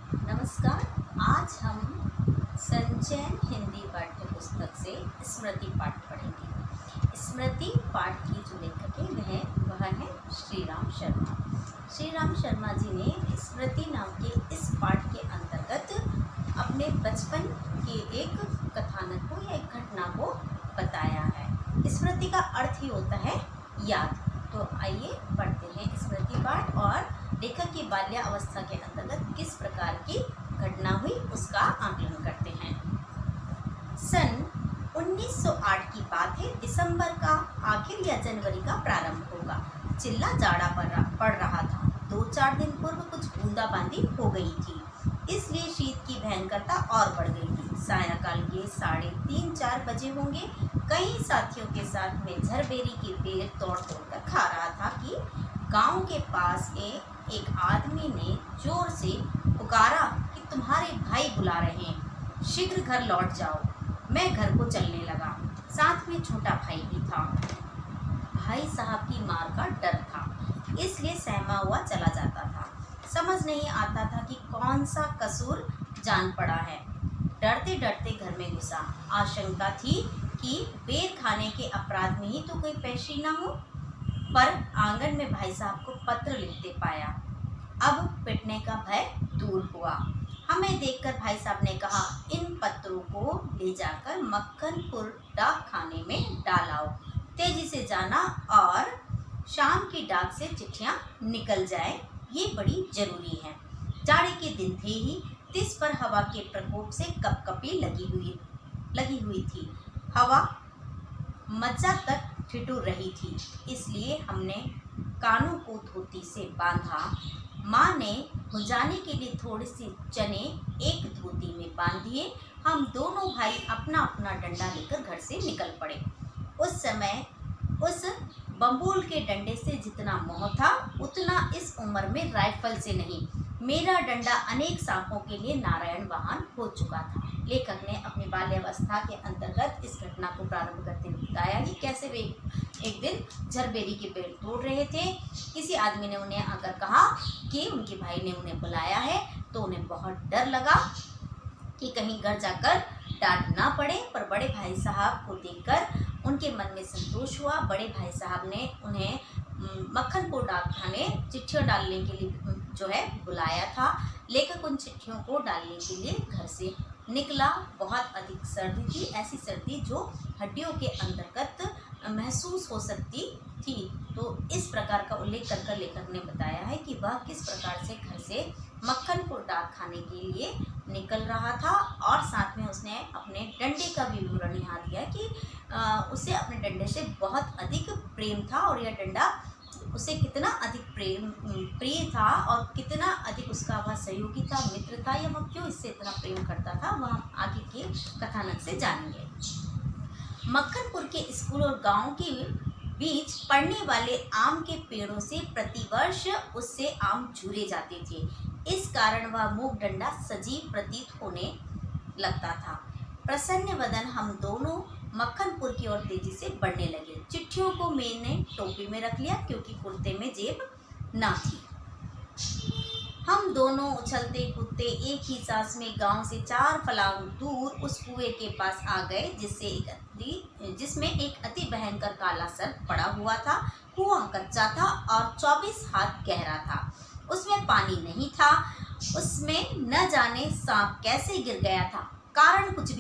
नमस्कार। आज हम संचयन हिंदी पाठ्य पुस्तक से स्मृति पाठ पढ़ेंगे। स्मृति पाठ की जो लेखक है वह है श्री राम शर्मा। श्री राम शर्मा जी ने स्मृति नाम के इस पाठ के अंतर्गत अपने बचपन के एक कथानक को या एक घटना को बताया है। स्मृति का अर्थ ही होता है याद। तो आइए पढ़ते हैं स्मृति पाठ और लेखक की बाल्यावस्था के अंतर्गत किस प्रकार की घटना हुई उसका आकलन करते हैं। सन 1908 की बात है। दिसंबर का आखिर या जनवरी का प्रारंभ होगा। चिल्ला जाड़ा पड़ रहा था। 2-4 दिन पूर्व कुछ बूंदाबांदी हो गई थी, इसलिए शीत की भयंकरता और बढ़ गई थी। सायंकाल के 3:30-4 बजे होंगे। कई साथियों के साथ मैं झरबेरी के पेड़ तोड़ कर खा रहा था कि गांव के पास एक आदमी ने जोर से पुकारा कि तुम्हारे भाई बुला रहे हैं, शीघ्र घर लौट जाओ। मैं घर को चलने लगा। साथ में छोटा भाई भी था। भाई साहब की मार का डर था, इसलिए सहमा हुआ चला जाता था। समझ नहीं आता था कि कौन सा कसूर जान पड़ा है। डरते डरते घर में घुसा। आशंका थी कि बेर खाने के अपराध में ही तो कोई पेशी ना हो, पर आंगन में भाई साहब को पत्र लिखते पाया। अब पिटने का भय दूर हुआ। हमें देखकर भाई साहब ने कहा, इन पत्रों को ले जाकर मक्खनपुर डाक खाने में डालाओ। तेजी से जाना और शाम की डाक से चिट्ठियां निकल जाए, ये बड़ी जरूरी है। जाड़े के दिन थे ही, तिस पर हवा के प्रकोप से कपकपी लगी हुई थी। हवा मज्जा तक ठिठुर रही थी, इसलिए हमने कानों को धोती से बांधा। माँ ने भुंजाने के लिए थोड़े से चने एक धोती में बांध दिए। हम दोनों भाई अपना अपना डंडा लेकर घर से निकल पड़े। उस समय उस बम्बूल के डंडे से जितना मोह था, उतना इस उम्र में राइफल से नहीं। मेरा डंडा अनेक सांपों के लिए नारायण वाहन हो चुका था। लेखक ने अपनी बाल्यावस्था के अंतर्गत इस घटना को प्रारंभ करते हुए बताया कि कैसे वे एक दिन झरबेरी के पेड़ तोड़ रहे थे। किसी आदमी ने उन्हें आकर कहा कि उनके भाई ने उन्हें बुलाया है, तो उन्हें बहुत डर लगा कि कहीं घर जाकर डांट ना पड़े। पर बड़े भाई साहब को देखकर उनके मन में संतोष हुआ। बड़े भाई साहब ने उन्हें मक्खनपुर डाकखाने चिट्ठियाँ डालने के लिए बुलाया था। लेखक उन चिट्ठियों को डालने के लिए घर से निकला। बहुत अधिक सर्दी थी, ऐसी सर्दी जो हड्डियों के अंतर्गत महसूस हो सकती थी। तो इस प्रकार का उल्लेख कर लेखक ने बताया है कि वह किस प्रकार से घर से मक्खनपुर डाक खाने के लिए निकल रहा था, और साथ में उसने अपने डंडे का भी विवरण यहाँ दिया कि उसे अपने डंडे से बहुत अधिक प्रेम था, और यह डंडा उसे कितना अधिक प्रिय था और कितना अधिक उसका वह सहयोगी था, मित्र था, या वह क्यों इससे इतना प्रेम करता था, वह हम आगे के कथानक से जानेंगे। मक्खनपुर के स्कूल और गांव के बीच पड़ने वाले आम के पेड़ों से प्रतिवर्ष उससे आम चूरे जाते थे। इस कारण वह मूक डंडा सजीव प्रतीत होने लगता था। प्रसन्न वदन हम दोनों मक्खनपुर की ओर तेजी से बढ़ने लगे। चिट्ठियों को मैंने टोपी में रख लिया, क्योंकि कुर्ते में जेब ना थी। हम दोनों उछलते कूदते एक ही सांस में गांव से 4 फलांग दूर उस कुएं के पास आ गए, जिसमें एक अति भयंकर काला सर्प पड़ा हुआ था। कुआं कच्चा था और 24 हाथ गहरा था। उसमें पानी नहीं था। उसमें न जाने सांप कैसे गिर गया था। कारण कुछ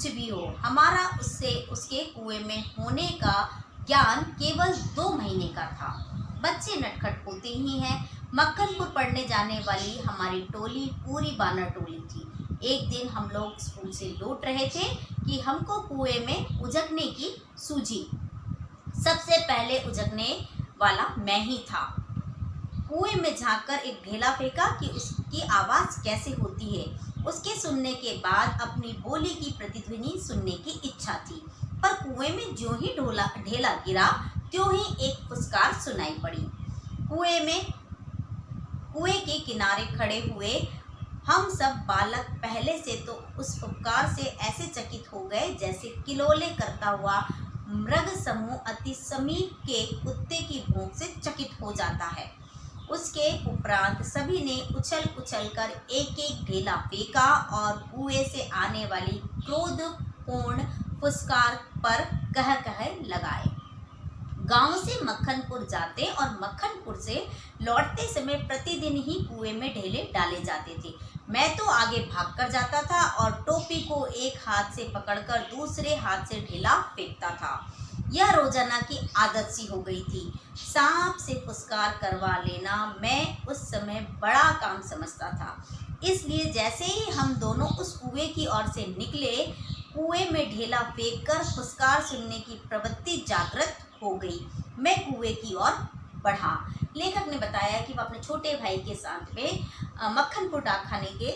भी हो, हमारा उसके कुएं में होने का ज्ञान केवल 2 महीने का था। बच्चे नटखट होते ही हैं। मक्खनपुर पढ़ने जाने वाली हमारी टोली पूरी बानर टोली थी। एक दिन हम लोग स्कूल से लौट रहे थे कि हमको कुएं में उजकने की सूझी। सबसे पहले उजकने वाला मैं ही था। कुएं में झांककर एक ढेला फेंका कि उसकी आवाज़ कैसे होती है। उसके सुनने के बाद अपनी बोली की प्रतिध्वनि सुनने की इच्छा थी, पर कुएं में ज्यों ही ढेला गिरा, त्यों ही एक फुसकार सुनाई पड़ी। कुएं के किनारे खड़े हुए हम सब बालक पहले से तो उस फुफकार से ऐसे चकित हो गए जैसे किलोले करता हुआ मृग समूह अति समीप के कुत्ते की भौंक से चकित हो जाता है। उसके उपरांत सभी ने उछल उछल कर एक एक ढेला फेंका और कुएं से आने वाली क्रोधपूर्ण फुसकार पर कह लगाए। गांव से मक्खनपुर जाते और मक्खनपुर से लौटते समय प्रतिदिन ही कुएं में ढेले डाले जाते थे। मैं तो आगे भागकर जाता था और टोपी को एक हाथ से पकड़कर दूसरे हाथ से ढेला फेंकता था। यह रोजाना की आदत सी हो गई थी। सांप से फुसकार करवा लेना मैं उस समय बड़ा काम समझता था। इसलिए जैसे ही हम दोनों उस कुएं की ओर से निकले, कुएं में ढेला फेंककर फुसकार सुनने की प्रवृत्ति जागृत हो गई। मैं कुएं की ओर बढ़ा। लेखक ने बताया कि वह अपने छोटे भाई के साथ में मक्खनपुर डाकखाने के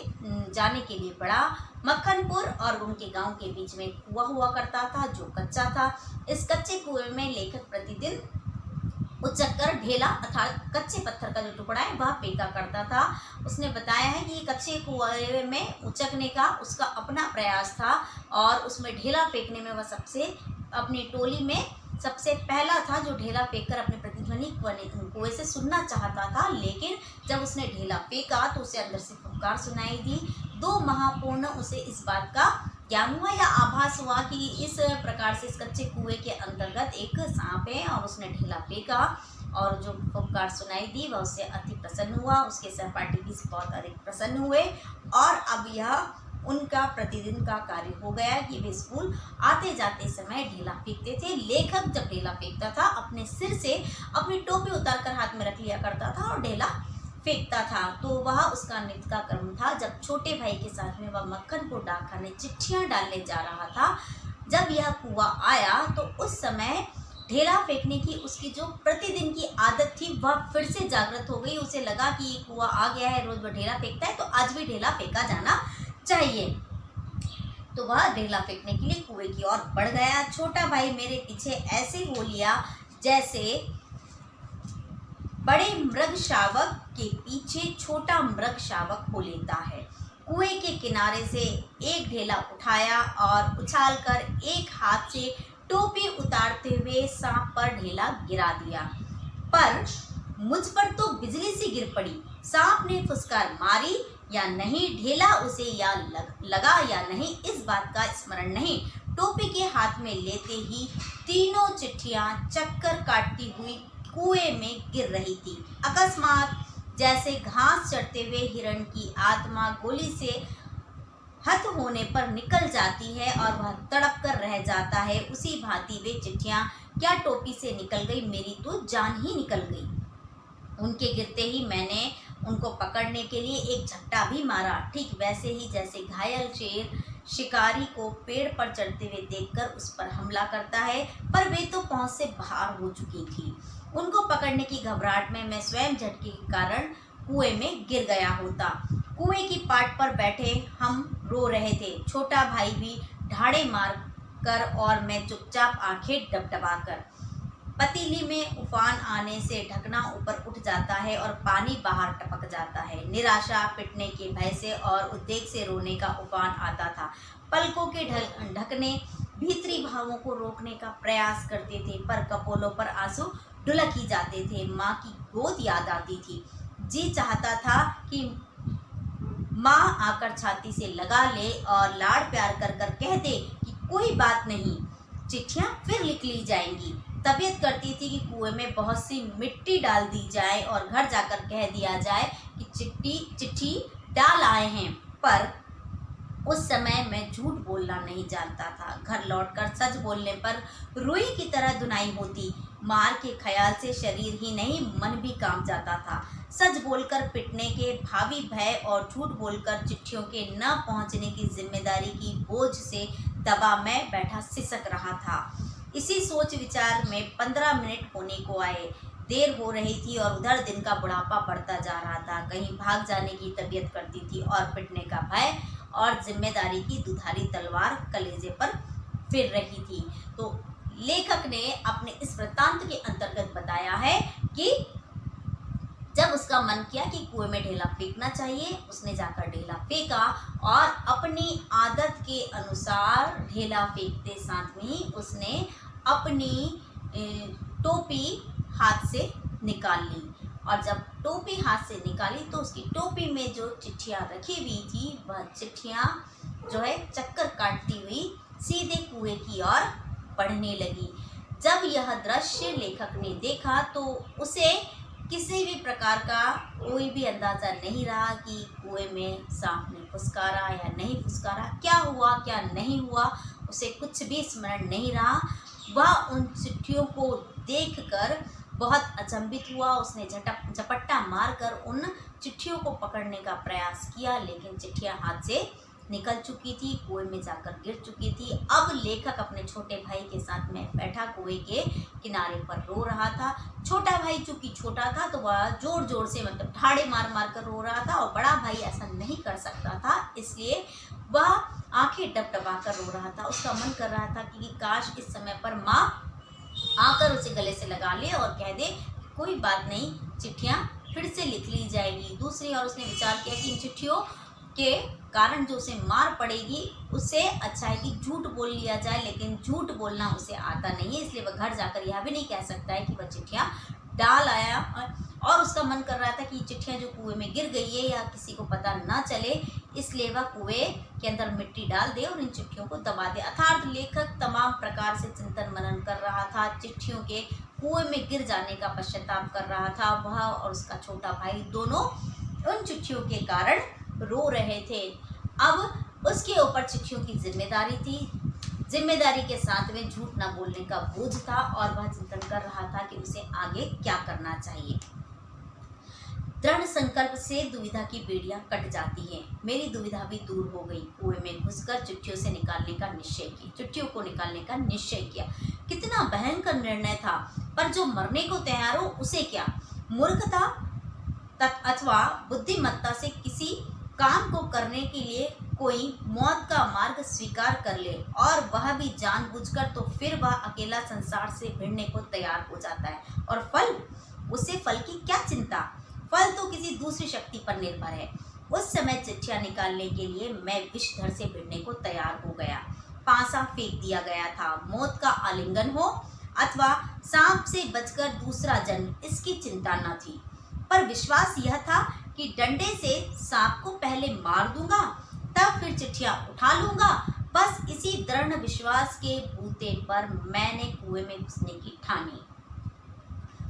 जाने के लिए बढ़ा। मक्खनपुर और उनके गांव के बीच में कुआं हुआ करता था जो कच्चा था। इस कच्चे कुएं में लेखक प्रतिदिन उचक्कर ढेला अर्थात कच्चे पत्थर का जो टुकड़ा है वह फेंका करता था। उसने बताया है कि कच्चे कुएं में उचकने का उसका अपना प्रयास था और उसमें ढेला फेंकने में वह सबसे अपनी टोली में सबसे पहला था जो ढेला फेंककर अपने प्रतिध्वनि कुएं से सुनना चाहता था। लेकिन जब उसने ढेला फेंका तो उसे अंदर से फुफकार सुनाई दी। 2 महापूर्ण उसे इस बात का ज्ञान हुआ या आभास हुआ कि इस प्रकार से इस कच्चे कुएं के अंतर्गत एक सांप है और उसने ढेला फेंका और जो फुफकार सुनाई दी वह उससे अति प्रसन्न हुआ। उसके सहपाठी भी बहुत अधिक प्रसन्न हुए और अब यह उनका प्रतिदिन का कार्य हो गया कि वे स्कूल आते जाते समय ढेला फेंकते थे। लेखक जब ढेला फेंकता था अपने सिर से अपनी टोपी उतारकर हाथ में रख लिया करता था और ढेला फेंकता था। तो वह उसका नित्य का कर्म था। जब छोटे भाई के साथ में वह मक्खनपुर डाकखाने चिट्ठियां डालने जा रहा था, जब यह कुआं आया तो उस समय ढेला फेंकने की उसकी जो प्रतिदिन की आदत थी वह फिर से जागृत हो गई। उसे लगा कि ये कुआं आ गया है, रोज वह ढेला फेंकता है तो आज भी ढेला फेंका जाना चाहिए। तो वह ढेला फेंकने के लिए कुएं की ओर बढ़ गया। छोटा भाई मेरे पीछे ऐसे हो लिया जैसे बड़े मृग शावक के पीछे छोटा मृग शावक हो लेता है। कुएं के किनारे से एक ढेला उठाया और उछालकर एक हाथ से टोपी उतारते हुए सांप पर ढेला गिरा दिया, पर मुझ पर तो बिजली सी गिर पड़ी। सांप ने फुसकार मारी या नहीं, ढेला उसे या लगा या नहीं, इस बात का स्मरण नहीं। टोपी के हाथ में लेते ही तीनों चिट्ठियां चक्कर काटती हुई कुएं में गिर रही थी। अकस्मात जैसे घास चढ़ते हुए हिरण की आत्मा गोली से हत होने पर निकल जाती है और वह तड़प कर रह जाता है, उसी भांति वे चिट्ठियां क्या टोपी से निकल गई, मेरी तो जान ही निकल गई। उनके गिरते ही मैंने उनको पकड़ने के लिए एक झपटा भी मारा, ठीक वैसे ही जैसे घायल शेर शिकारी को पेड़ पर चढ़ते हुए देखकर उस पर हमला करता है, पर वे तो पहुंच से बाहर हो चुकी थी। उनको पकड़ने की घबराहट में मैं स्वयं झटके के कारण कुएं में गिर गया होता। कुएं की पाट पर बैठे हम रो रहे थे, छोटा भाई भी ढाड़े मार कर और मैं चुपचाप आंखें डबडबाकर। पतीली में उफान आने से ढकना ऊपर उठ जाता है और पानी बाहर टपक जाता है। निराशा, पिटने के भय से और उद्वेग से रोने का उफान आता था। पलकों के ढकने भीतरी भावों को रोकने का प्रयास करते थे, पर कपोलों पर आंसू ढुलक ही जाते थे। माँ की गोद याद आती थी। जी चाहता था कि माँ आकर छाती से लगा ले और लाड़ प्यार कर कर कह दे कि कोई बात नहीं, चिट्ठियाँ फिर लिख ली जाएंगी। तबीयत करती थी कि कुएं में बहुत सी मिट्टी डाल दी जाए और घर जाकर कह दिया जाए कि चिट्ठी डाल आए हैं, पर उस समय मैं झूठ बोलना नहीं जानता था। घर लौटकर सच बोलने पर रुई की तरह धुनाई होती। मार के ख्याल से शरीर ही नहीं मन भी कांप जाता था। सच बोलकर पिटने के भावी भय और झूठ बोलकर चिट्ठियों के न पहुंचने की जिम्मेदारी की बोझ से दबा मैं बैठा सिसक रहा था। इसी सोच विचार में 15 मिनट होने को आए। देर हो रही थी और उधर दिन का बुढ़ापा बढ़ता जा रहा था। कहीं भाग जाने की तबीयत करती थी और पिटने का भय और जिम्मेदारी की दुधारी तलवार कलेजे पर फिर रही थी। तो लेखक ने अपने इस वृत्तांत के अंतर्गत बताया है कि जब उसका मन किया कि कुएं में ढेला फेंकना चाहिए, उसने जाकर ढेला फेंका और अपनी आदत के अनुसार ढेला फेंकते साथ में ही उसने अपनी टोपी हाथ से निकाल ली और जब टोपी हाथ से निकाली तो उसकी टोपी में जो चिट्ठियाँ रखी हुई थी वह चिट्ठियाँ जो है चक्कर काटती हुई सीधे कुएं की ओर बढ़ने लगी। जब यह दृश्य लेखक ने देखा तो उसे किसी भी प्रकार का कोई भी अंदाज़ा नहीं रहा कि कुएं में सांप ने फुसकारा या नहीं फुसकारा, क्या हुआ क्या नहीं हुआ, उसे कुछ भी स्मरण नहीं रहा। वह उन चिट्ठियों को देखकर बहुत अचंभित हुआ। उसने झपट्टा मारकर उन चिट्ठियों को पकड़ने का प्रयास किया, लेकिन चिट्ठियां हाथ से निकल चुकी थी, कुएं में जाकर गिर चुकी थी। अब लेखक अपने छोटे भाई के साथ में बैठा कुएं के किनारे पर रो रहा था। छोटा भाई चूंकि छोटा था तो वह जोर जोर से मतलब ठाड़े मार मार कर रो रहा था, और बड़ा भाई ऐसा नहीं कर सकता था, इसलिए वह आंखें डबडबा कर रो रहा था। उसका मन कर रहा था कि काश इस समय पर माँ आकर उसे गले से लगा ले और कह दे कोई बात नहीं, चिट्ठियाँ फिर से लिख ली जाएगी। दूसरी ओर उसने विचार किया कि इन चिट्ठियों के कारण जो उसे मार पड़ेगी, उससे अच्छा है कि झूठ बोल लिया जाए, लेकिन झूठ बोलना उसे आता नहीं है, इसलिए वह घर जाकर यह भी नहीं कह सकता है कि वह चिट्ठियाँ डाल आया। और उसका मन कर रहा था कि चिट्ठियाँ जो कुएं में गिर गई है या किसी को पता ना चले, इसलिए वह कुएं के अंदर मिट्टी डाल दे और इन चिट्ठियों को दबा दे। अर्थात लेखक तमाम प्रकार से चिंतन मनन कर रहा था, चिट्ठियों के कुएं में गिर जाने का पश्चाताप कर रहा था। वह और उसका छोटा भाई दोनों उन चिट्ठियों के कारण रो रहे थे। अब उसके ऊपर चिट्ठियों की जिम्मेदारी थी, जिम्मेदारी के साथ में झूठ न बोलने का बोझ था, और वह चिंतन कर रहा था कि उसे आगे क्या करना चाहिए। दृढ़ संकल्प से दुविधा की बेड़ियां कट जाती हैं। मेरी दुविधा भी दूर हो गई। कुएं में घुसकर चिट्ठियों से निकालने का निश्चय किया, चिट्ठियों को निकालने का निश्चय किया। कितना भयंकर निर्णय था, पर जो मरने को तैयार हो उसे क्या। मूर्खता अथवा बुद्धिमत्ता से किसी काम को करने के लिए कोई मौत का मार्ग स्वीकार कर ले, और वह भी जानबूझकर, तो फिर वह अकेला संसार से भिड़ने को तैयार हो जाता है। और फल, उसे फल की क्या चिंता, फल तो किसी दूसरी शक्ति पर निर्भर है। उस समय चिट्ठियां निकालने के लिए मैं विषधर से भिड़ने को तैयार हो गया। पासा फेंक दिया गया था। मौत का आलिंगन हो अथवा सांप से बचकर दूसरा जन्म, इसकी चिंता न थी, पर विश्वास यह था कि डंडे से सांप को पहले मार दूंगा, तब फिर चिट्ठियां उठा लूंगा। बस इसी दृढ़ विश्वास के बूते पर मैंने कुएं में घुसने की ठानी।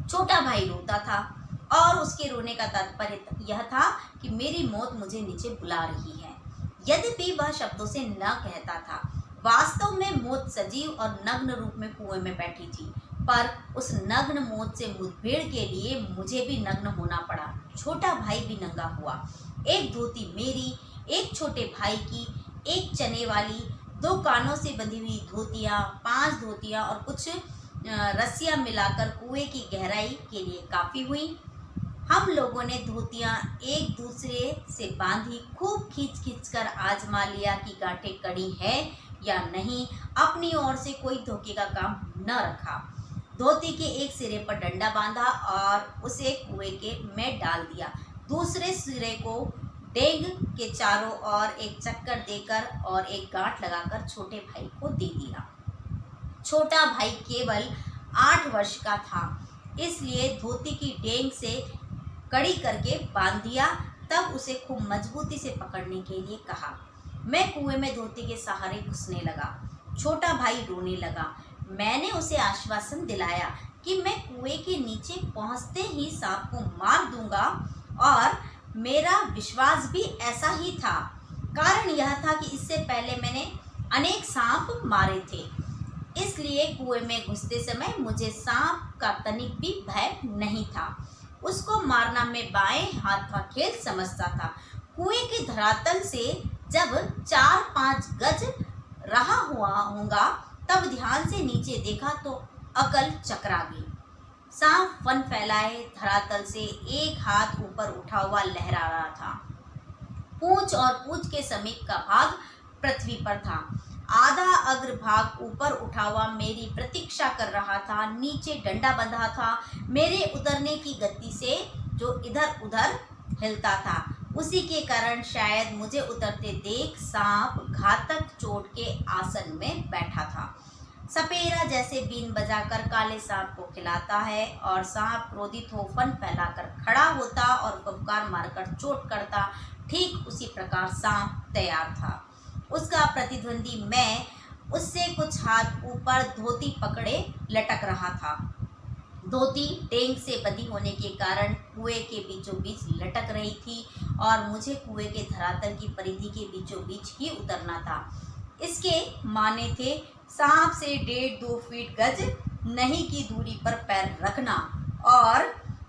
छोटा भाई रोता था, और उसके रोने का तात्पर्य यह था कि मेरी मौत मुझे नीचे बुला रही है। यद्यपि वह शब्दों से न कहता था, वास्तव में मौत सजीव और नग्न रूप में कुएं में बैठी थी, पर उस नग्न मौत से मुठभेड़ के लिए मुझे भी नग्न होना पड़ा। छोटा भाई भी नंगा हुआ। एक धोती मेरी, एक छोटे भाई की, एक चने वाली, 2 कानों से बंधी हुई धोतियाँ, 5 धोतियाँ और कुछ रस्सियाँ मिलाकर कुएं की गहराई के लिए काफ़ी हुई। हम लोगों ने धोतियाँ एक दूसरे से बांधी, खूब खींच कर आजमा लिया कि गांठें कड़ी है या नहीं। अपनी ओर से कोई धोखे का काम न रखा। धोती के एक सिरे पर डंडा बांधा और उसे कुएं के में डाल दिया। दूसरे सिरे को डेग के चारों ओर एक चक्कर देकर और एक गांठ लगाकर छोटे भाई को दे दिया। छोटा भाई केवल 8 वर्ष का था, इसलिए धोती की डेंग से कड़ी करके बांध दिया। तब उसे खूब मजबूती से पकड़ने के लिए कहा। मैं कुएं में धोती के सहारे घुसने लगा। छोटा भाई रोने लगा। मैंने उसे आश्वासन दिलाया कि मैं कुएं के नीचे पहुंचते ही सांप को मार दूंगा, और मेरा विश्वास भी ऐसा ही था। कारण यह था कि इससे पहले मैंने अनेक सांप मारे थे, इसलिए कुएं में घुसते समय मुझे सांप का तनिक भी भय नहीं था। उसको मारना मैं बाएं हाथ का खेल समझता था। कुएं के धरातल से जब 4-5 गज रहा हुआ होगा, तब ध्यान से नीचे देखा तो अकल चकरा गई। सांप फन फैलाए धरातल से एक हाथ ऊपर उठा हुआ लहरा रहा था। पूंछ और पूंछ के समीप का भाग पृथ्वी पर था। आधा अग्रभाग ऊपर उठा हुआ मेरी प्रतीक्षा कर रहा था। नीचे डंडा बंधा था। मेरे उतरने की गति से जो इधर उधर हिलता था, उसी के कारण शायद मुझे उतरते देख सांप घातक चोट के आसन में बैठा था। सपेरा जैसे बीन बजाकर काले सांप को खिलाता है और सांप क्रोधित हो फन फैलाकर खड़ा होता और फुफकार मारकर चोट करता, ठीक उसी प्रकार सांप तैयार था। उसका प्रतिद्वंदी मैं उससे कुछ हाथ ऊपर धोती पकड़े लटक रहा था। धोती टेंग से बंधी होने के कारण कुएं के बीचों बीच लटक रही थी और मुझे कुएं के धरातल की परिधि के बीचों बीच ही उतरना था। इसके माने थे सांप से 1.5-2 फीट गज नहीं की दूरी पर पैर रखना और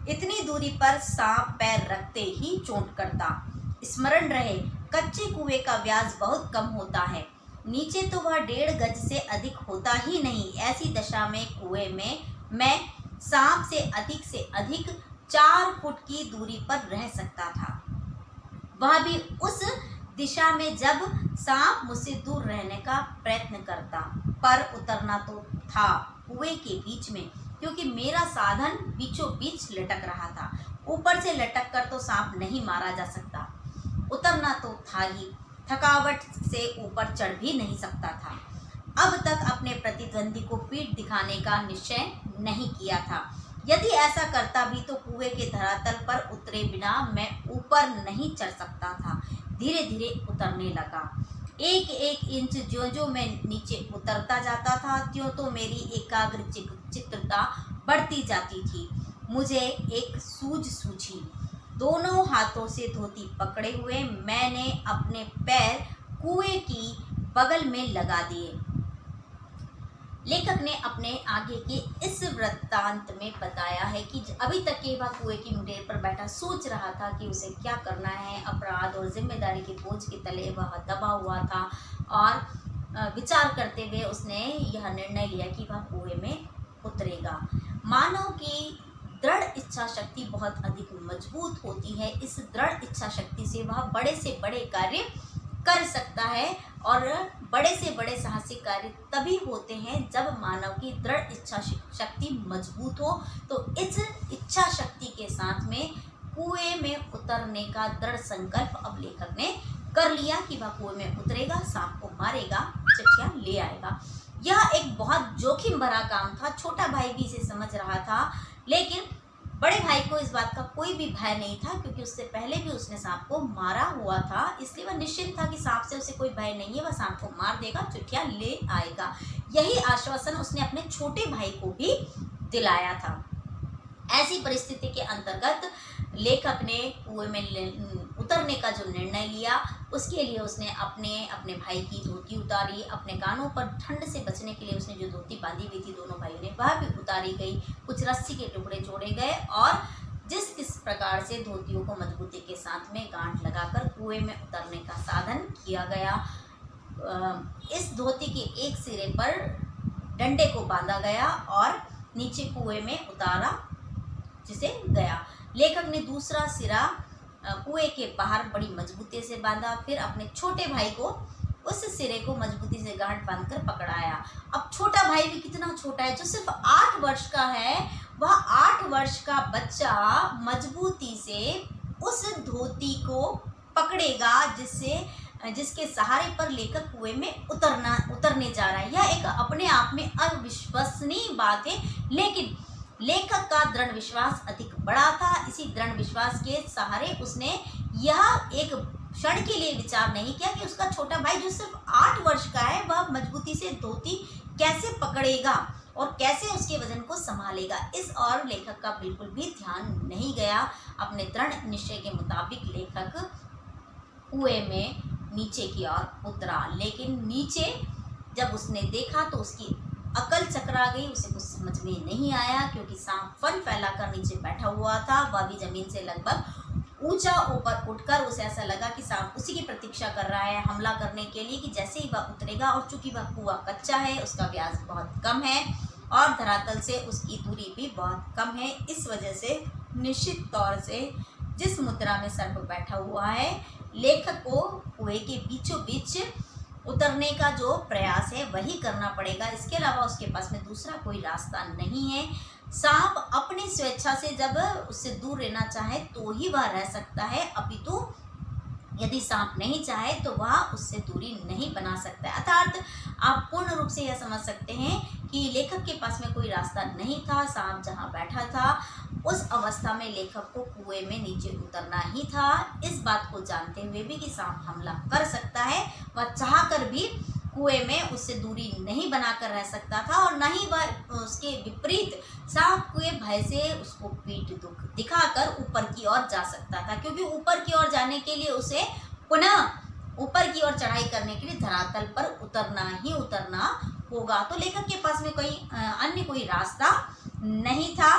इतनी दूरी पर सांप पैर रखते ही चोट करता। स्मरण रहे, कच्चे कुएं का व्यास बहुत कम होता है, नीचे तो वह 1.5 गज से अधिक होता ही नहीं। ऐसी दशा में कुएं में मैं सांप से अधिक 4 फुट की दूरी पर रह सकता था, वह भी उस दिशा में जब सांप मुझसे दूर रहने का प्रयत्न करता। पर उतरना तो था कुएं के बीच में, क्योंकि मेरा साधन बीचों बीच लटक रहा था। ऊपर से लटक कर तो सांप नहीं मारा जा सकता, उतरना तो था ही, थकावट से ऊपर चढ़ भी नहीं सकता था। अब तक अपने प्रतिद्वंदी को पीठ दिखाने का निश्चय नहीं किया था। यदि ऐसा करता भी तो कुएं के धरातल पर उतरे बिना मैं ऊपर नहीं चढ़ सकता था। धीरे धीरे उतरने लगा। एक एक इंच ज्यों मैं नीचे उतरता जाता था, त्यों तो मेरी एकाग्र चित्तता बढ़ती जाती थी। मुझे एक सूझ सूझी। दोनों हाथों से धोती पकड़े हुए मैंने अपने पैर कुएं की बगल में लगा दिए। लेखक ने अपने आगे के इस वृत्तांत में बताया है कि अभी तक के वह कुएं की मुंडेर पर बैठा सोच रहा था कि उसे क्या करना है। अपराध और जिम्मेदारी के बोझ के तले वह दबा हुआ था और विचार करते हुए उसने यह निर्णय लिया कि वह कुएं में उतरेगा। मानव की दृढ़ इच्छा शक्ति बहुत अधिक मजबूत होती है। इस दृढ़ इच्छा शक्ति से वह बड़े से बड़े कार्य कर सकता है और बड़े से बड़े साहसिक कार्य तभी होते हैं जब मानव की दृढ़ इच्छा शक्ति मजबूत हो। तो इस इच्छा शक्ति के साथ में कुएं में उतरने का दृढ़ संकल्प अब लेखक ने कर लिया कि वह कुएं में उतरेगा, सांप को मारेगा, चिट्ठियां ले आएगा। यह एक बहुत जोखिम भरा काम था। छोटा भाई भी इसे समझ रहा था, लेकिन बड़े भाई को इस बात का कोई भी भय नहीं था, क्योंकि उससे पहले भी उसने सांप को मारा हुआ था। इसलिए वह निश्चिंत था कि सांप से उसे कोई भय नहीं है, वह सांप को मार देगा, चिट्ठियां ले आएगा। यही आश्वासन उसने अपने छोटे भाई को भी दिलाया था। ऐसी परिस्थिति के अंतर्गत लेखक ने कुएं में उतरने का जो निर्णय लिया, उसके लिए उसने अपने भाई की धोती उतारी। अपने कानों पर ठंड से बचने के लिए उसने जो धोती बांधी हुई थी दोनों भाइयों ने, वह भी उतारी गई। कुछ रस्सी के टुकड़े जोड़े गए और जिस प्रकार से धोतियों को मजबूती के साथ में गांठ लगाकर कुएं में उतरने का साधन किया गया। इस धोती के एक सिरे पर डंडे को बांधा गया और नीचे कुएं में उतारा जिसे गया। लेखक ने दूसरा सिरा कुएं के बाहर बड़ी मजबूती से बांधा, फिर अपने छोटे भाई को उस सिरे को मजबूती से गांठ बांधकर पकड़ाया। अब छोटा भाई भी कितना छोटा है, जो सिर्फ 8 वर्ष का है, वह 8 वर्ष का बच्चा मजबूती से उस धोती को पकड़ेगा जिसके सहारे पर लेखक कुएं में उतरने जा रहा है। यह एक अपने आप में अविश्वसनीय बात है, लेकिन लेखक का दृढ़ विश्वास अधिक बड़ा था। इसी दृढ़ विश्वास के सहारे उसने यह एक क्षण के लिए विचार नहीं किया कि उसका छोटा भाई जो सिर्फ 8 वर्ष का है, वह मजबूती से धोती कैसे पकड़ेगा और कैसे उसके वजन को संभालेगा। इस और लेखक का बिल्कुल भी ध्यान नहीं गया। अपने दृढ़ निश्चय के मुताबिक लेखक कुएं में नीचे की ओर उतरा, लेकिन नीचे जब उसने देखा तो उसकी अकल चकरा गई। उसे कुछ समझ में नहीं आया, क्योंकि सांप फन फैलाकर नीचे बैठा हुआ था। वह भी जमीन से लगभग ऊंचा ऊपर उठकर उसे ऐसा लगा कि सांप उसी की प्रतीक्षा कर रहा है हमला करने के लिए, कि जैसे ही वह उतरेगा। और चूंकि वह कुआं कच्चा है, उसका व्यास बहुत कम है और धरातल से उसकी दूरी भी बहुत कम है। इस वजह से निश्चित तौर से जिस मुद्रा में सर्प बैठा हुआ है, लेखक को कुएं के बीचों बीच उतरने का जो प्रयास है वही करना पड़ेगा। इसके अलावा उसके पास में दूसरा कोई रास्ता नहीं है। सांप अपनी स्वेच्छा से जब उससे दूर रहना चाहे तो ही वह रह सकता है, अपितु यदि सांप नहीं चाहे तो वह उससे दूरी नहीं बना सकता है। अर्थात आप पूर्ण रूप से यह समझ सकते हैं कि लेखक के पास में कोई रास्ता नहीं था। सांप जहाँ बैठा था उस अवस्था में लेखक को कुएं में नीचे उतरना ही था। इस बात को जानते हुए भी कि सांप हमला कर सकता है, वह चाह कर भी कुएं में उससे दूरी नहीं बनाकर रह सकता था, और न ही वह उसके विपरीत सांप के भय से उसको पीठ दिखाकर ऊपर की ओर जा सकता था, क्योंकि ऊपर की ओर जाने के लिए उसे पुनः ऊपर की ओर चढ़ाई करने के लिए धरातल पर उतरना ही उतरना होगा। तो लेखक के पास में कोई अन्य कोई रास्ता नहीं था,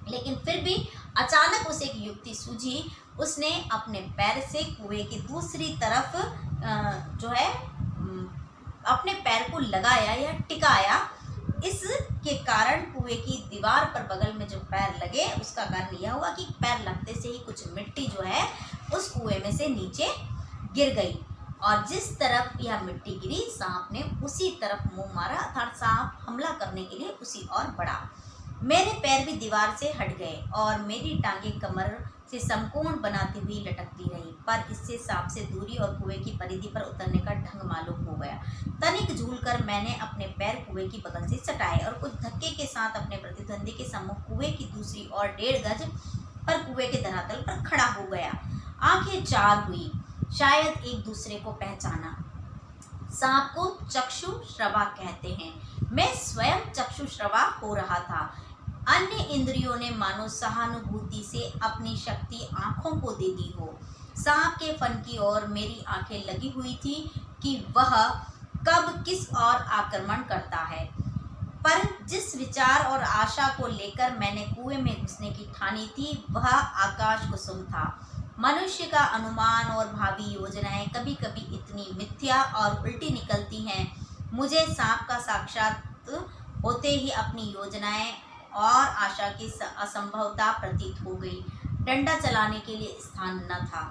लेकिन फिर भी अचानक उसे एक युक्ति सूझी। उसने अपने पैर से कुएं की दूसरी तरफ जो है अपने पैर को लगाया या टिकाया। इसके कारण कुएं की दीवार पर बगल में जो पैर लगे उसका कारण यह हुआ कि पैर लगते से ही कुछ मिट्टी जो है उस कुएं में से नीचे गिर गई, और जिस तरफ यह मिट्टी गिरी सांप ने उसी तरफ मुंह मारा, अर्थात सांप हमला करने के लिए उसी ओर बढ़ा। मेरे पैर भी दीवार से हट गए और मेरी टांगें कमर से समकोण बनाती हुई लटकती रही, पर इससे सांप से दूरी और कुएं की परिधि पर उतरने का ढंग मालूम हो गया। तनिक झूलकर मैंने अपने पैर कुएं की बगल से सटाए और कुछ धक्के के साथ अपने प्रतिद्वंदी के सम्मुख कुएं की दूसरी ओर 1.5 गज पर कुएं के धरातल पर खड़ा हो गया। आंखें चार हुई, शायद एक दूसरे को पहचाना। सांप को चक्षुश्रवा कहते हैं। मैं स्वयं चक्षुश्रवा हो रहा था। अन्य इंद्रियों ने मानो सहानुभूति से अपनी शक्ति आंखों को दे दी हो। सांप के फन की ओर मेरी आंखें लगी हुई थी कि वह कब किस ओर आक्रमण करता है, पर जिस विचार और आशा को लेकर मैंने कुएं में घुसने की ठानी थी वह आकाश कुसुम था। मनुष्य का अनुमान और भावी योजनाएं कभी कभी इतनी मिथ्या और उल्टी निकलती हैं। मुझे सांप का साक्षात होते ही अपनी योजनाएं और आशा की असंभवता प्रतीत हो गई। डंडा चलाने के लिए स्थान न था।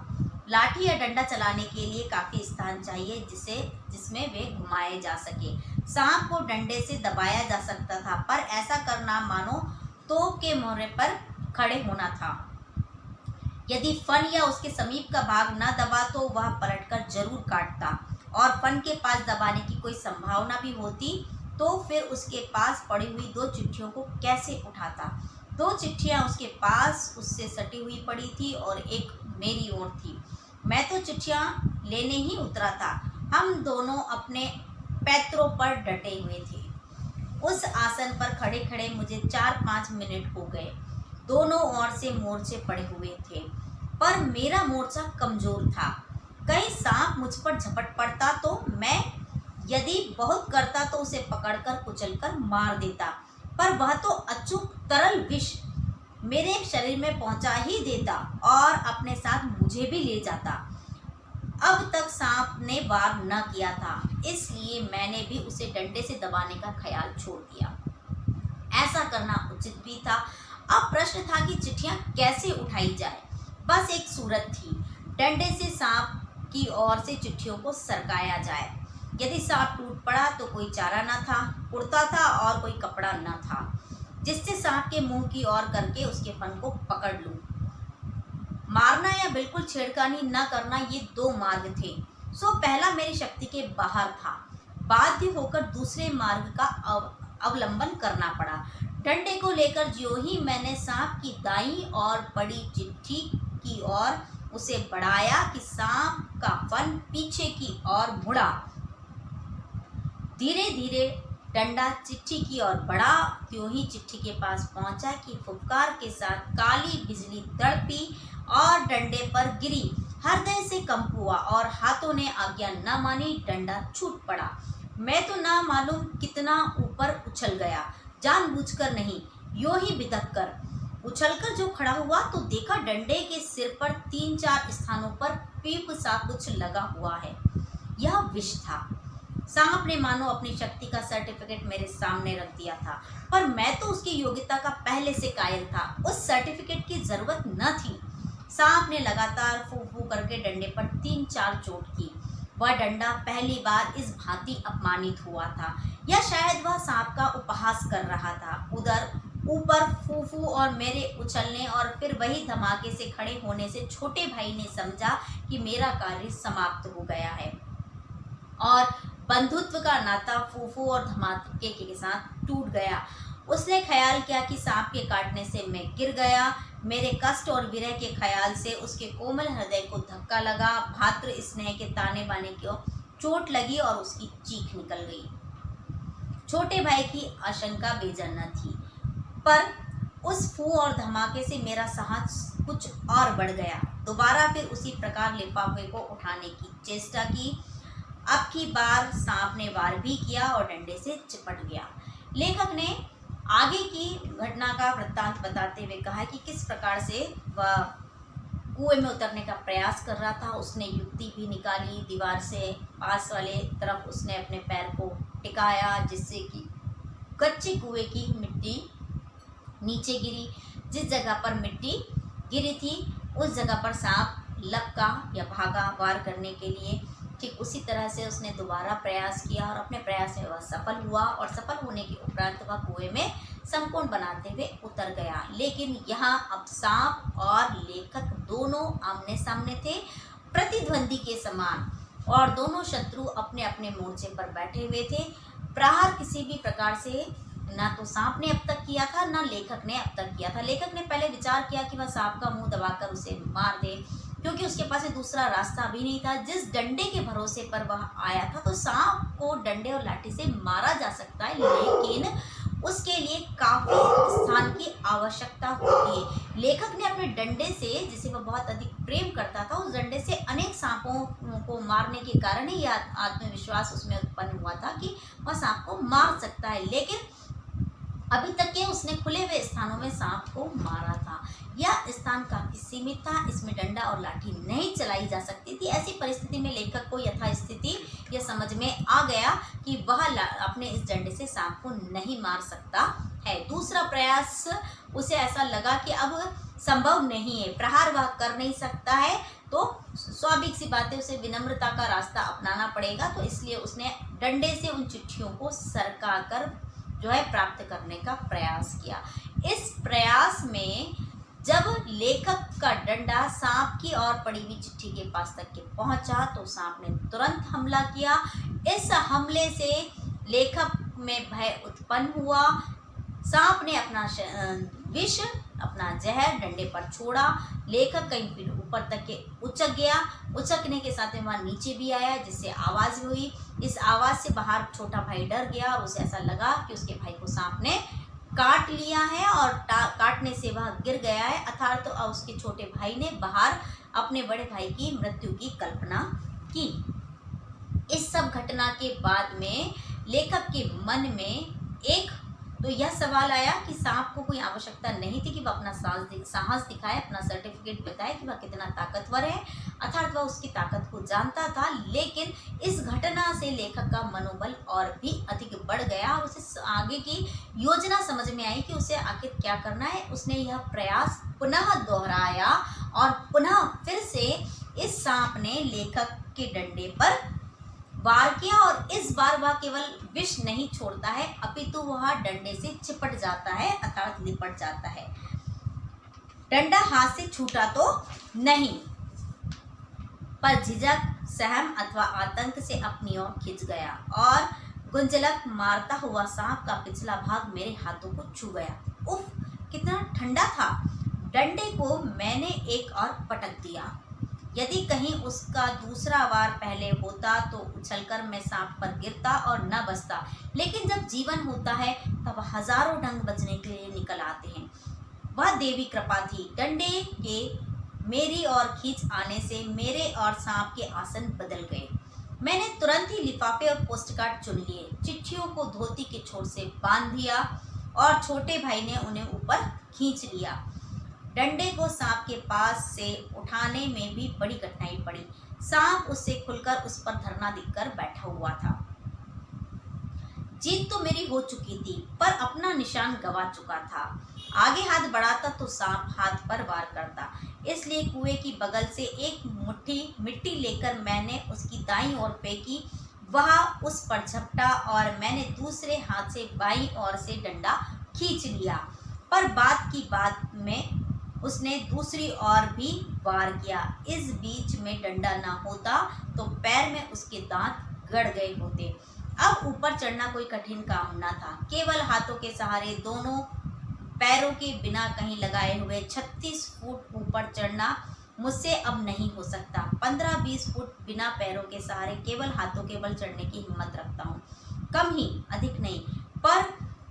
लाठी या डंडा चलाने के लिए काफ़ी स्थान चाहिए जिसमें वे घुमाए जा सके। सांप को डंडे से दबाया जा सकता था, पर ऐसा करना मानो तोप के मोहरे पर खड़े होना था। यदि फन या उसके समीप का भाग न दबा तो वह पलटकर जरूर काटता, और फन के पास दबाने की कोई संभावना भी होती तो फिर उसके पास पड़ी हुई 2 चिट्ठियों को कैसे उठाता। 2 चिट्ठियां उसके पास उससे सटी हुई पड़ी थी और एक मेरी ओर थी। मैं तो चिट्ठियां लेने ही उतरा था। हम दोनों अपने पैतरों पर डटे हुए थे। उस आसन पर खड़े खड़े मुझे 4-5 मिनट हो गए। दोनों ओर से मोर्चे पड़े हुए थे, पर मेरा मोर्चा कमजोर था। कहीं सांप मुझ पर झपट पड़ता तो मैं यदि बहुत करता तो उसे पकड़कर कुचलकर मार देता, पर वह तो अचूक तरल विष मेरे शरीर में पहुंचा ही देता और अपने साथ मुझे भी ले जाता। अब तक सांप ने वार न किया था, इसलिए मैंने भी उसे डंडे से दबाने का ख्याल छोड़ दिया। ऐसा करना उचित भी था। अब प्रश्न था कि चिट्ठियां कैसे उठाई जाए। बस एक सूरत थी, डंडे से सांप की ओर से चिट्ठियों को सरकाया जाए। यदि सांप टूट पड़ा तो कोई चारा न था, उड़ता था और कोई कपड़ा न था जिससे सांप के मुंह की ओर करके उसके फन को पकड़ लूं। मारना या बिल्कुल छेड़खानी न करना, ये 2 मार्ग थे। सो पहला मेरी शक्ति के बाहर था। बाध्य होकर दूसरे मार्ग का अवलंबन करना पड़ा। डंडे को लेकर ज्यों ही मैंने सांप की दाईं ओर पड़ी चिट्ठी की ओर उसे बढ़ाया कि सांप का फन पीछे की ओर मुड़ा। धीरे धीरे डंडा चिट्ठी की ओर बढ़ा। त्यों ही चिट्ठी के पास पहुंचा कि फुफकार के साथ काली बिजली तड़पी और डंडे पर गिरी। हृदय से कंप हुआ और हाथों ने आज्ञा न मानी। डंडा छूट पड़ा। मैं तो ना मालूम कितना ऊपर उछल गया, जानबूझकर नहीं, यूं ही बिदक कर। उछलकर जो खड़ा हुआ तो देखा डंडे के सिर पर 3-4 स्थानों पर पीप सा कुछ लगा हुआ है। यह विष था। सांप ने मानो अपनी शक्ति का सर्टिफिकेट मेरे सामने रख दिया था, पर मैं तो उसकी योग्यता का पहले से कायल था। उस सर्टिफिकेट की जरूरत न थी। सांप ने लगातार फू फू करके डंडे पर 3-4 चोट की। वह डंडा पहली बार इस भांति अपमानित हुआ था, या शायद वह सांप का उपहास कर रहा था। उधर ऊपर फूफू और मेरे उछलने और फिर वही धमाके से खड़े होने से छोटे भाई ने समझा कि मेरा कार्य समाप्त हो गया है और बंधुत्व का नाता फूफू और धमाके के साथ टूट गया। उसने ख्याल किया कि सांप के काटने से मैं गिर गया। मेरे कष्ट और विरह के ख्याल से उसके कोमल हृदय को धक्का लगा। भातृ स्नेह के ताने बाने को चोट लगी और उसकी चीख निकल गई। छोटे भाई की आशंका बेजान न थी, पर उस फू और धमाके से मेरा साहस कुछ और बढ़ गया। दोबारा फिर उसी प्रकार लिफाफे को उठाने की चेष्टा की। अब की बार सांप ने वार भी किया और डंडे से चिपट गया। लेखक ने आगे की घटना का वृत्तांत बताते हुए कहा कि किस प्रकार से वह कुएं में उतरने का प्रयास कर रहा था। उसने युक्ति भी निकाली, दीवार से पास वाले तरफ उसने अपने पैर को टिकाया जिससे कि कच्चे कुएं की मिट्टी नीचे गिरी। जिस जगह पर मिट्टी गिरी थी उस जगह पर सांप लपका या भागा वार करने के लिए। ठीक उसी तरह से उसने दोबारा प्रयास किया और अपने प्रयास में वह सफल हुआ और सफल होने के उपरांत वह कुएं में समकोण बनाते हुए उतर गया। लेकिन यहाँ अब सांप और लेखक दोनों आमने सामने थे, प्रतिद्वंदी के समान, और दोनों शत्रु अपने अपने मोर्चे पर बैठे हुए थे। प्रहार किसी भी प्रकार से ना तो सांप ने अब तक किया था ना लेखक ने अब तक किया था। लेखक ने पहले विचार किया कि वह सांप का मुंह दबाकर उसे मार दे, क्योंकि उसके पास दूसरा रास्ता भी नहीं था। जिस डंडे के भरोसे पर वह आया था तो सांप को डंडे और लाठी से मारा जा सकता है, लेकिन उसके लिए काफी स्थान की आवश्यकता होती है। लेखक ने अपने डंडे से, जिसे वह बहुत अधिक प्रेम करता था, उस डंडे से अनेक सांपों को मारने के कारण ही यह आत्मविश्वास उसमें उत्पन्न हुआ था कि वह सांप को मार सकता है। लेकिन अभी तक के उसने खुले हुए स्थानों में सांप को मारा था। यह स्थान काफी सीमित था, इसमें डंडा और लाठी नहीं चलाई जा सकती थी। ऐसी परिस्थिति में लेखक को यथास्थिति यह समझ में आ गया कि वह अपने इस डंडे से सांप को नहीं मार सकता है। दूसरा प्रयास उसे ऐसा लगा कि अब संभव नहीं है, प्रहार वह कर नहीं सकता है, तो स्वाभाविक सी बात है उसे विनम्रता का रास्ता अपनाना पड़ेगा। तो इसलिए उसने डंडे से उन चिट्ठियों को सरका कर प्राप्त करने का प्रयास किया। इस प्रयास में जब लेखक का डंडा सांप की और पड़ी हुई चिट्ठी के पास तक के पहुंचा तो सांप ने तुरंत हमला किया। इस हमले से लेखक में भय उत्पन्न हुआ। सांप ने अपना विष, अपना जहर डंडे पर छोड़ा। लेखक कहीं फिर ऊपर तक के उचक गया। उचकने के साथ में वह नीचे भी आया, जिससे आवाज़ हुई। इस आवाज़ से बाहर छोटा भाई डर गया और उसे ऐसा लगा कि उसके भाई को सांप ने काट लिया है और काटने से वह गिर गया है। अर्थात तो उसके छोटे भाई ने बाहर अपने बड़े भाई की मृत्यु की कल्पना की। इस सब घटना के बाद में लेखक के मन में एक तो यह सवाल आया कि सांप को कोई आवश्यकता नहीं थी कि वह अपना साहस दिखाए, अपना सर्टिफिकेट बताए कि वह कितना ताकतवर है, अर्थात वह उसकी ताकत को जानता था। लेकिन इस घटना से लेखक का मनोबल और भी अधिक बढ़ गया और उसे आगे की योजना समझ में आई कि उसे आखिर क्या करना है। उसने यह प्रयास पुनः दोहराया और पुनः फिर से इस सांप ने लेखक के डंडे पर वार किया और इस बार वह केवल विष नहीं छोड़ता है, अपितु वह डंडे से चिपट जाता है, अर्थात लिपट जाता है। डंडा हाथ से छूटा तो नहीं, पर झिझक, सहम अथवा आतंक से अपनी ओर खिंच गया और गुंजलक मारता हुआ सांप का पिछला भाग मेरे हाथों को छू गया। उफ, कितना ठंडा था। डंडे को मैंने एक और पटक दिया। यदि कहीं उसका दूसरा वार पहले होता तो उछलकर मैं सांप पर गिरता और न बचता। लेकिन जब जीवन होता है तब हजारों ढंग बचने के लिए निकल आते हैं। वह देवी कृपा थी। डंडे के मेरी ओर खींच आने से मेरे और सांप के आसन बदल गए। मैंने तुरंत ही लिफाफे और पोस्टकार्ड चुन लिए, चिट्ठियों को धोती के छोर से बांध दिया और छोटे भाई ने उन्हें ऊपर खींच लिया। डंडे को सांप के पास से उठाने में भी बड़ी कठिनाई पड़ी। सांप उससे खुलकर उस पर धरना दिखकर बैठा हुआ था। जीत तो मेरी हो चुकी थी, पर अपना निशान गंवा चुका था। आगे हाथ बढ़ाता तो सांप हाथ पर वार करता। इसलिए कुएं की बगल से एक मुट्ठी मिट्टी लेकर मैंने उसकी दाईं ओर फेंकी। वह उस पर झपटा और मैंने दूसरे हाथ से बाईं ओर से डंडा खींच लिया। पर बात की बात में उसने दूसरी ओर भी वार किया। इस बीच में डंडा ना होता तो पैर में उसके दांत गड़ गए होते। अब ऊपर चढ़ना कोई कठिन काम न था। केवल हाथों के सहारे दोनों पैरों के बिना कहीं लगाए हुए 36 फुट ऊपर चढ़ना मुझसे अब नहीं हो सकता। 15-20 फुट बिना पैरों के सहारे केवल हाथों के बल चढ़ने की हिम्मत रखता हूँ। कम ही, अधिक नहीं। पर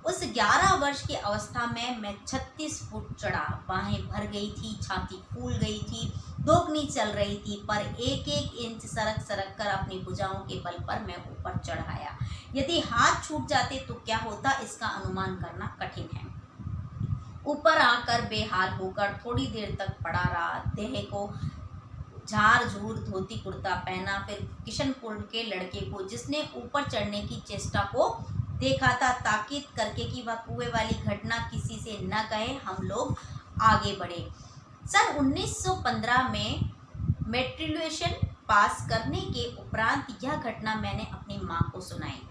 उस 11 वर्ष की अवस्था में मैं 36 फुट चढ़ा। बाहें भर गई थी, छाती फूल गई थी, दोगनी चल रही थी, पर एक एक इंच सरक सरक कर अपनी भुजाओं के बल पर मैं ऊपर चढ़ आया। यदि हाथ छूट जाते तो क्या होता, इसका अनुमान करना कठिन है। ऊपर आकर बेहाल होकर थोड़ी देर तक पड़ा रहा। देह को झाड़ झूर धोती कुर्ता पहना। फिर किशनपुर के लड़के को, जिसने ऊपर चढ़ने की चेष्टा को देखा था, ताकीद करके कि वह कुएं वाली घटना किसी से न कहे, हम लोग आगे बढ़े। सन 1915 में मैट्रिकुलेशन पास करने के उपरांत यह घटना मैंने अपनी माँ को सुनाई।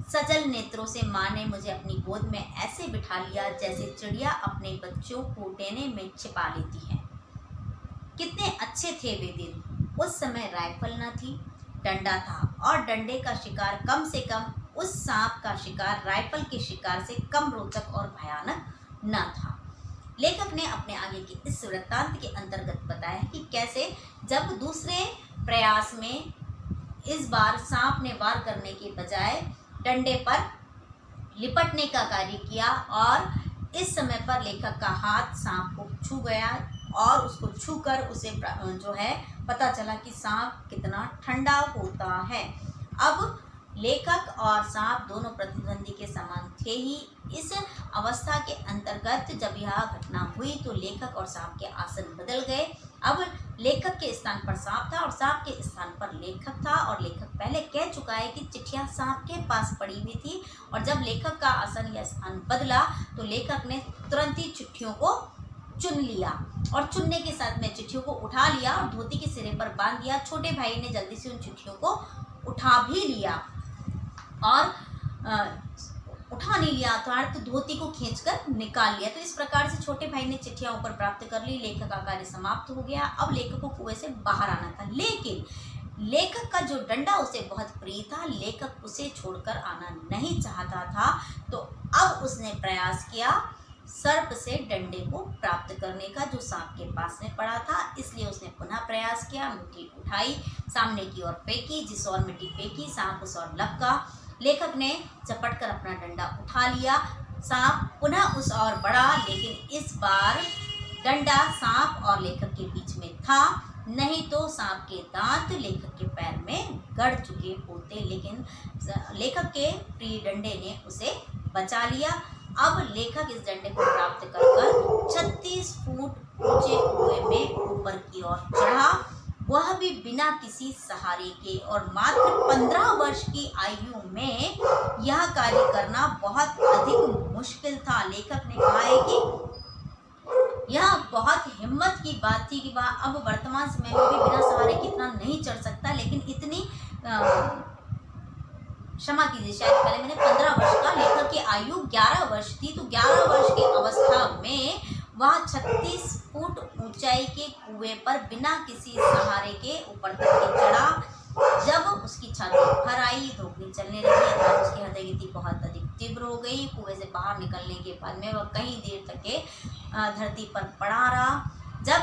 सजल नेत्रों से माँ ने मुझे अपनी गोद में ऐसे बिठा लिया जैसे चिड़िया अपने बच्चों को डेने में छिपा लेती है। कितने अच्छे थे वे दिन। उस समय राइफल न थी, डंडा था, और डंडे का शिकार कम से कम उस सांप का शिकार राइफल के शिकार से कम रोचक और भयानक न था। लेखक ने अपने आगे के इस वृत्तांत के अंतर्गत बताया कि कैसे जब दूसरे प्रयास में इस बार सांप ने वार करने के बजाय डंडे पर लिपटने का कार्य किया, और इस समय पर लेखक का हाथ सांप को छू गया और उसको छूकर उसे जो है पता चला कि सांप कितना ठंडा होता है। अब लेखक और सांप दोनों प्रतिद्वंदी के समान थे ही। इस अवस्था के अंतर्गत जब यह घटना हुई तो लेखक और सांप के आसन बदल गए। अब लेखक के स्थान पर सांप था और सांप के स्थान पर लेखक था, और लेखक पहले कह चुका है कि चिट्ठियां सांप के पास पड़ी हुई थी, और जब लेखक का आसन या स्थान बदला तो लेखक ने तुरंत ही चिट्ठियों को चुन लिया, और चुनने के साथ में चिट्ठियों को उठा लिया और धोती के सिरे पर बांध दिया। छोटे भाई ने जल्दी से उन चिट्ठियों को उठा भी लिया, और उठा नहीं लिया तो धोती को खींचकर निकाल लिया। तो इस प्रकार से छोटे भाई ने चिट्ठियां ऊपर प्राप्त कर ली। लेखक का कार्य समाप्त हो गया। अब लेखक को कुएं से बाहर आना था, लेकिन लेखक का जो डंडा उसे बहुत प्रिय था, लेखक उसे छोड़कर आना नहीं चाहता था। तो अब उसने प्रयास किया सर्प से डंडे को प्राप्त करने का, जो सांप के पास में पड़ा था। इसलिए उसने पुनः प्रयास किया, मिट्टी उठाई, सामने की ओर फेंकी। जिस ओर मिट्टी फेंकी सांप उस ओर लपका। लेखक ने झपट कर अपना डंडा उठा लिया। सांप पुनः उस ओर बढ़ा, लेकिन इस बार डंडा सांप और लेखक के बीच में था, नहीं तो सांप के दांत लेखक के पैर में गड़ चुके होते, लेकिन लेखक के प्रिय डंडे ने उसे बचा लिया। अब लेखक इस डंडे को प्राप्त कर 36 फुट ऊंचे कुएं में ऊपर की ओर चढ़ा, वह भी बिना किसी सहारे के। और मात्र 15 वर्ष की आयु में यह कार्य करना बहुत अधिक मुश्किल था। लेखक ने कहा है कि यह बहुत हिम्मत की बात थी कि वह अब वर्तमान समय में भी बिना सहारे के इतना नहीं चढ़ सकता, लेकिन इतनी क्षमा कीजिए, शायद पहले मैंने 15 वर्ष का, लेखक की आयु 11 वर्ष थी, तो 11 वर्ष की अवस्था में वह 36 फुट ऊंचाई के कुएं पर बिना किसी सहारे के ऊपर तक के चढ़ा। जब उसकी छाती भर आई, धोखनी चलने लगी, अर्थात उसकी हृदय गति बहुत अधिक तीव्र हो गई। कुएं से बाहर निकलने के बाद में वह कई देर तक के धरती पर पड़ा रहा। जब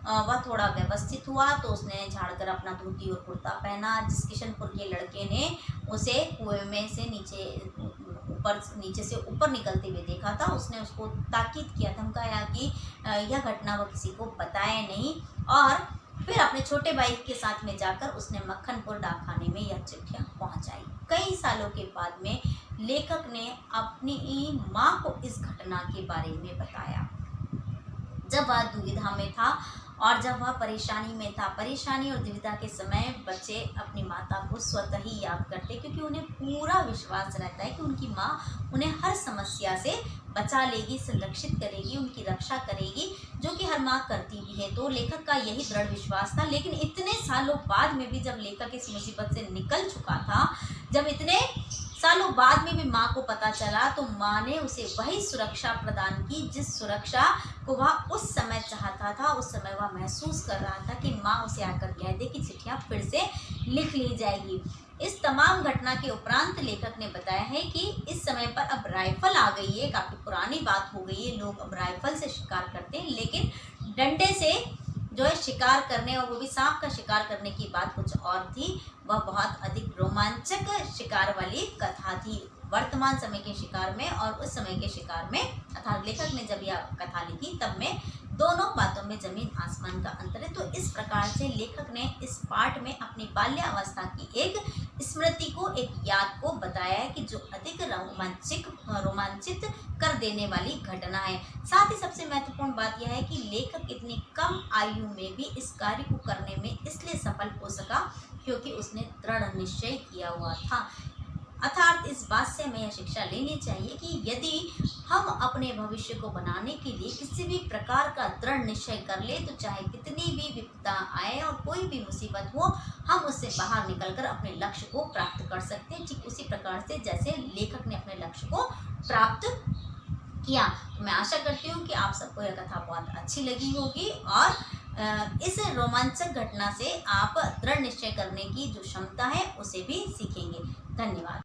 वह थोड़ा व्यवस्थित हुआ तो उसने झाड़कर अपना धोती और कुर्ता पहना। जिस किशनपुर के लड़के ने उसे कुएं में से नीचे से ऊपर निकलते हुए देखा था, उसने उसको ताकीद किया, धमकाया कि यह घटना वह किसी को बताए नहीं, और फिर अपने छोटे भाई के साथ में जाकर उसने मक्खनपुर डाकखाने में यह चिट्ठियां पहुंचाई। कई सालों के बाद में लेखक ने अपनी माँ को इस घटना के बारे में बताया। जब वह दुविधा में था और जब वह परेशानी में था, परेशानी और दुविधा के समय बच्चे अपनी माता को स्वतः ही याद करते, क्योंकि उन्हें पूरा विश्वास रहता है कि उनकी माँ उन्हें हर समस्या से बचा लेगी, संरक्षित करेगी, उनकी रक्षा करेगी, जो कि हर माँ करती भी है। तो लेखक का यही दृढ़ विश्वास था। लेकिन इतने सालों बाद में भी जब लेखक इस मुसीबत से निकल चुका था, जब इतने सालों बाद में भी माँ को पता चला तो माँ ने उसे वही सुरक्षा प्रदान की जिस सुरक्षा को वह उस समय चाहता था। उस समय वह महसूस कर रहा था कि माँ उसे आकर कह दे कि चिट्ठियाँ फिर से लिख ली जाएगी। इस तमाम घटना के उपरांत लेखक ने बताया है कि इस समय पर अब राइफल आ गई है, काफ़ी पुरानी बात हो गई है, लोग अब राइफल से शिकार करते हैं, लेकिन डंडे से जो है शिकार करने, और वो भी सांप का शिकार करने की बात कुछ और थी। वह बहुत अधिक रोमांचक शिकार वाली कथा थी वर्तमान समय के शिकार में और उस समय के शिकार में। अर्थात लेखक ने जब यह कथा लिखी तब में दोनों बातों में जमीन आसमान का अंतर है। तो इस प्रकार से लेखक ने इस पाठ में अपनी बाल्यावस्था की एक स्मृति को, एक याद को बताया है कि जो अधिक रोमांचित कर देने वाली घटना है। साथ ही सबसे महत्वपूर्ण बात यह है कि लेखक इतनी कम आयु में भी इस कार्य को करने में इसलिए सफल हो सका क्योंकि उसने दृढ़ निश्चय किया हुआ था। अर्थात इस बात से हमें यह शिक्षा लेनी चाहिए कि यदि हम अपने भविष्य को बनाने के लिए किसी भी प्रकार का दृढ़ निश्चय कर ले तो चाहे कितनी भी विपदा आए और कोई भी मुसीबत हो, हम उससे बाहर निकलकर अपने लक्ष्य को प्राप्त कर सकते हैं। ठीक उसी प्रकार से जैसे लेखक ने अपने लक्ष्य को प्राप्त किया। मैं आशा करती हूँ कि आप सबको यह कथा बहुत अच्छी लगी होगी और इस रोमांचक घटना से आप दृढ़ निश्चय करने की जो क्षमता है उसे भी सीखेंगे। धन्यवाद।